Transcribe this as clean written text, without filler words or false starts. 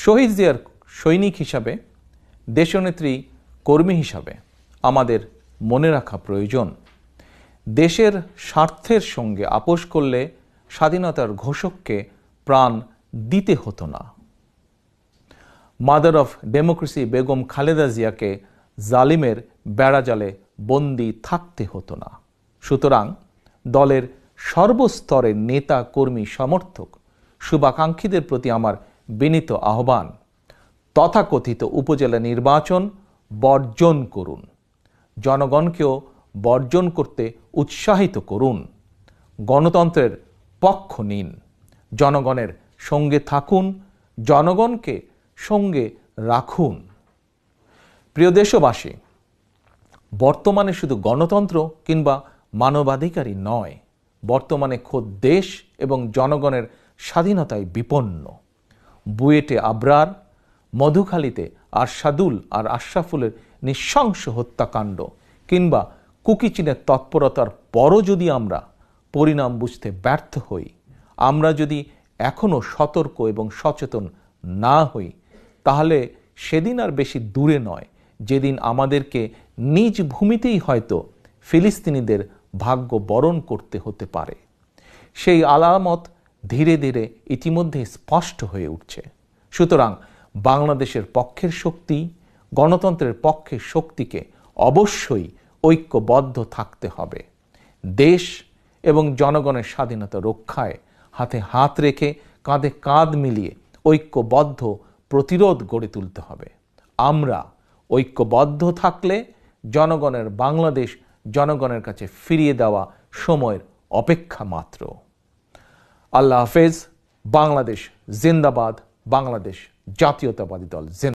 শহীদ জিয়ার সৈনিক হিসাবে, দেশনেত্রী কর্মী হিসাবে আমাদের মনে রাখা প্রয়োজন, দেশের স্বার্থের সঙ্গে আপোষ করলে স্বাধীনতার ঘোষককে প্রাণ দিতে হতো না। Mother of democracy Begum Khaleda জিয়াকে জালিমের বেড়াজালে বন্দী থাকতে হতো না। সুতরাং দলের সর্বস্তরের নেতা, কর্মী, সমর্থক, শুভাকাঙ্ক্ষীদের প্রতি আমার বিনীত আহ্বান, তথাকথিত উপজেলা নির্বাচন বর্জন করুন, জনগণকেও বর্জন করতে উৎসাহিত করুন, গণতন্ত্রের পক্ষ নিন, জনগণের সঙ্গে থাকুন, জনগণকে সঙ্গে রাখুন। প্রিয় দেশবাসী, বর্তমানে শুধু গণতন্ত্র কিংবা মানবাধিকারই নয়, বর্তমানে খোদ দেশ এবং জনগণের স্বাধীনতায় বিপন্ন। বুয়েটে আবরার, মধুখালীতে আরশাদুল আর আশরাফুলের নৃশংস হত্যাকাণ্ড কিংবা কুকিচিনের তৎপরতার পরও যদি আমরা পরিণাম বুঝতে ব্যর্থ হই, আমরা যদি এখনও সতর্ক এবং সচেতন না হই, তাহলে সেদিন আর বেশি দূরে নয় যেদিন আমাদেরকে নিজ ভূমিতেই হয়তো ফিলিস্তিনিদের ভাগ্য বরণ করতে হতে পারে। সেই আলামত ধীরে ধীরে ইতিমধ্যে স্পষ্ট হয়ে উঠছে। সুতরাং বাংলাদেশের পক্ষের শক্তি, গণতন্ত্রের পক্ষের শক্তিকে অবশ্যই ঐক্যবদ্ধ থাকতে হবে। দেশ এবং জনগণের স্বাধীনতা রক্ষায় হাতে হাত রেখে, কাঁধে কাঁধ মিলিয়ে ঐক্যবদ্ধ প্রতিরোধ গড়ে তুলতে হবে। আমরা ঐক্যবদ্ধ থাকলে জনগণের বাংলাদেশ জনগণের কাছে ফিরিয়ে দেওয়া সময়ের অপেক্ষা মাত্র। আল্লাহ হাফেজ। বাংলাদেশ জিন্দাবাদ। বাংলাদেশ জাতীয়তাবাদী দল জিন্দাবাদ।